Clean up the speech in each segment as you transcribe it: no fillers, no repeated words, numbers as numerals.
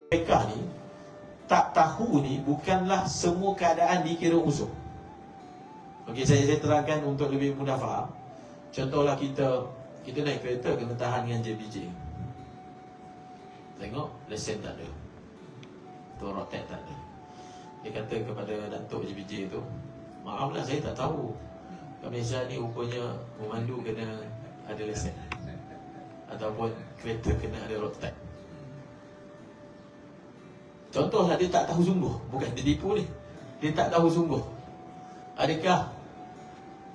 Mereka ni tak tahu ni bukanlah semua keadaan dikira uzur. Okey, saya terangkan untuk lebih mudah faham. Contohlah kita naik kereta kena tahan dengan JBJ. Tengok lesen tak ada, tu rotek tak ada. Dia kata kepada Datuk JBJ tu, maaflah saya tak tahu kat Malaysia ni rupanya memandu kena ada lesen, ataupun kereta kena ada road tax. Contohlah dia tak tahu sungguh, bukan dia tipu ni, dia tak tahu sungguh. Adakah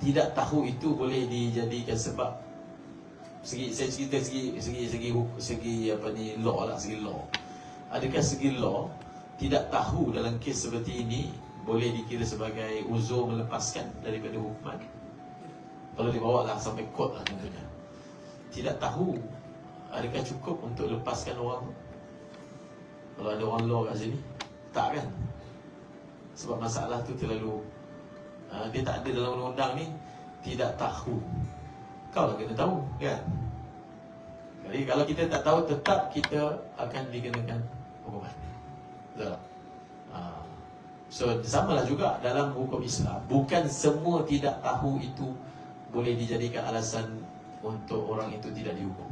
tidak tahu itu boleh dijadikan sebab segi apa ni, law lah, segi law. Adakah segi law tidak tahu dalam kes seperti ini boleh dikira sebagai uzur melepaskan daripada hukuman? Kalau dibawa lah sampai court lah contohnya, tidak tahu, adakah cukup untuk lepaskan orang? Kalau ada orang law kat sini, tak kan? Sebab masalah tu terlalu dia tak ada dalam undang-undang ni. Tidak tahu, kau lah kena tahu kan? Jadi kalau kita tak tahu, tetap kita akan dikenakan hukuman. Betul tak? So samalah juga dalam hukum Islam. Bukan semua tidak tahu itu boleh dijadikan alasan untuk orang itu tidak dihukum.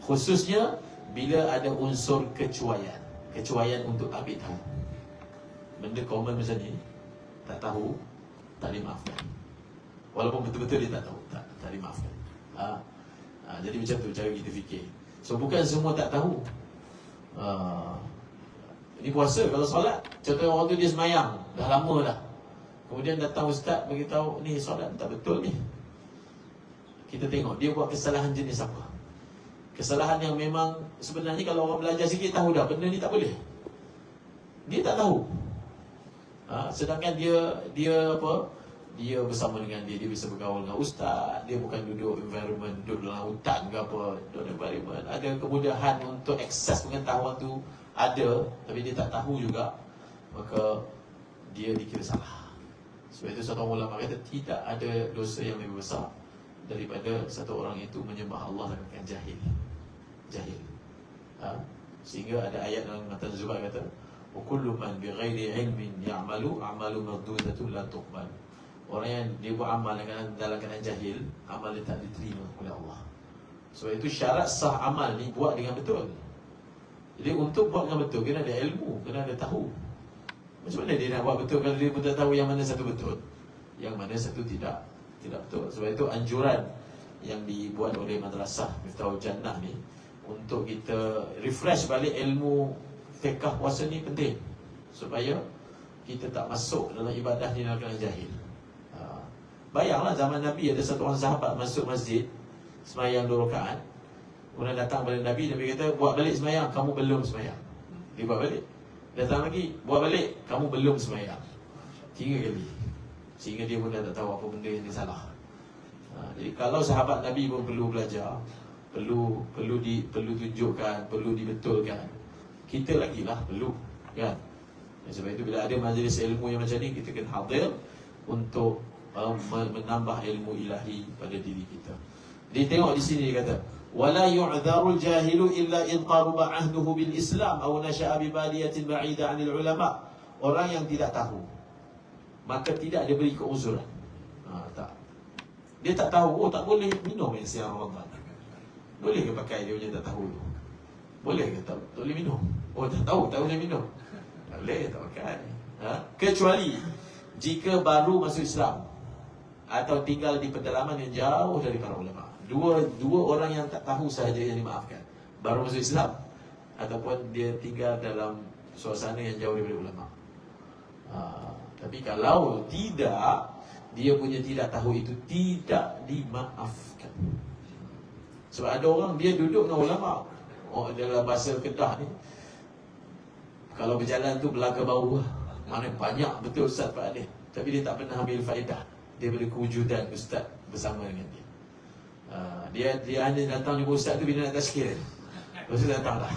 Khususnya bila ada unsur kecuaian. Kecuaian untuk ambil tahu. Benda common macam ni, tak tahu, tak dimaafkan. Walaupun betul-betul dia tak tahu, tak dimaafkan. Jadi macam tu cara kita fikir. So bukan semua tak tahu. Ini puasa, kalau solat, contoh orang tu dia semayang dah lama dah, kemudian datang ustaz beritahu, ni solat tak betul ni. Kita tengok dia buat kesalahan jenis apa. Kesalahan yang memang sebenarnya kalau orang belajar sikit tahu dah benda ni tak boleh. Dia tak tahu. Sedangkan dia apa? Dia bersama dengan dia bisa bergaul dengan ustaz. Dia bukan duduk environment, duduk dalam hutan ke apa, duduk environment. Ada kemudahan untuk akses pengetahuan tu ada, tapi dia tak tahu juga, maka dia dikira salah. Sebab itu satu ulama kata tidak ada dosa yang lebih besar daripada satu orang itu menyembah Allah dengan jahil. Sehingga ada ayat dalam matan Zubair kata, wa kullu man bighairi ilmin ya'malu a'malu mardudatun la tuqbal. Orang yang dia buat amal dalam keadaan jahil, amal dia tak diterima oleh Allah. Sebab itu syarat sah amal ni buat dengan betul. Jadi untuk buat dengan betul kena ada ilmu, kena ada tahu. Macam mana dia nak buat betul kalau dia pun tak tahu yang mana satu betul, yang mana satu tidak betul. Sebab itu anjuran yang dibuat oleh Madrasah Miftahul Jannah ni untuk kita refresh balik ilmu fiqh puasa ni penting, supaya kita tak masuk dalam ibadah ni dalam keadaan jahil. Bayanglah zaman Nabi ada satu orang sahabat masuk masjid sembahyang 2 rakaat, kemudian datang kepada Nabi, Nabi kata buat balik sembahyang, kamu belum sembahyang. Dia buat balik, datang lagi, buat balik, kamu belum sembahyang. 3 kali, sehingga dia pun dah tak tahu apa benda yang dia salah. Jadi kalau sahabat Nabi pun perlu belajar, perlu tunjukkan, perlu dibetulkan, kita lagi lah perlu kan. Sebab itu bila ada majlis ilmu yang macam ni, kita kena hadir untuk menambah ilmu ilahi pada diri kita. Dia tengok di sini dia kata, wala yu'dharul jahilu illa in qaruba ahduhu bil Islam aw nasha'a bi badiyatin ba'ida 'anil ulama. Orang yang tidak tahu, maka tidak dia beri keuzuran. Tak. Dia tak tahu, tak boleh minum siang Ramadan. Boleh ke pakai dia punya tak tahu tu? Boleh ke tak boleh minum? Tak tahu, tak boleh minum. Tak boleh, tak pakai. Kecuali jika baru masuk Islam atau tinggal di pedalaman yang jauh dari para ulama. Dua orang yang tak tahu sahaja yang dimaafkan. Baru masuk Islam ataupun dia tinggal dalam suasana yang jauh daripada ulama. Tapi kalau tidak, dia punya tidak tahu itu tidak dimaafkan. Sebab ada orang dia duduk dengan ulama. Dalam bahasa Kedah ni, kalau berjalan tu belaka bau, mana banyak betul Ustaz Pak Adil, tapi dia tak pernah ambil faedah daripada kewujudan Ustaz bersama dengan dia. Dia hanya datang jumpa Ustaz tu bila nak tazkir, lepas tu datang dah.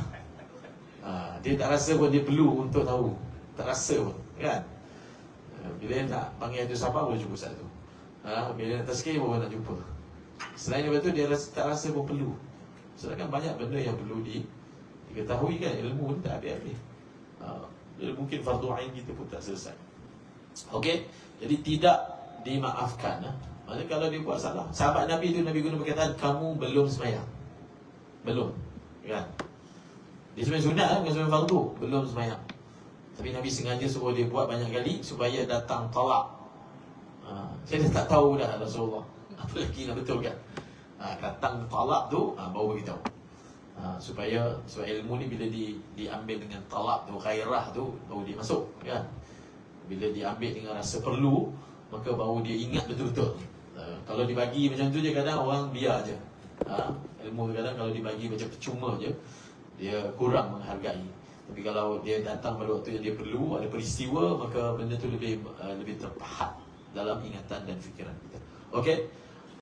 Dia tak rasa pun dia perlu untuk tahu, tak rasa pun kan. Bila nak panggil tu siapa boleh jumpa Ustaz tu, bila nak tazkir pun nak jumpa. Selain daripada tu dia tak rasa pun perlu. Sedangkan banyak benda yang perlu ketahui kan ilmu ni tak habis-habis. Mungkin fardu ain kita pun tak selesai. Okey, jadi tidak dimaafkan. Maksudnya kalau dia buat salah, sahabat Nabi tu Nabi guna perkataan kamu belum sembahyang. Belum, kan? Dia sembahyang sunat bukan sembahyang fardu, belum sembahyang. Tapi Nabi sengaja suruh dia buat banyak kali supaya datang talak. Saya dah tak tahu dah Rasulullah. Apa lagi nak betulkan? Datang talak tu baru beritahu. Supaya ilmu ni bila diambil dengan talak tu, khairah tu, baru dia masuk, kan? Bila diambil dengan rasa perlu, maka baru dia ingat betul-betul. Kalau dibagi macam tu je, kadang orang biar je. Ilmu kadang kalau dibagi macam percuma je, dia kurang menghargai. Tapi kalau dia datang pada waktu yang dia perlu, ada peristiwa, maka benda tu lebih terpahat dalam ingatan dan fikiran kita. Okey.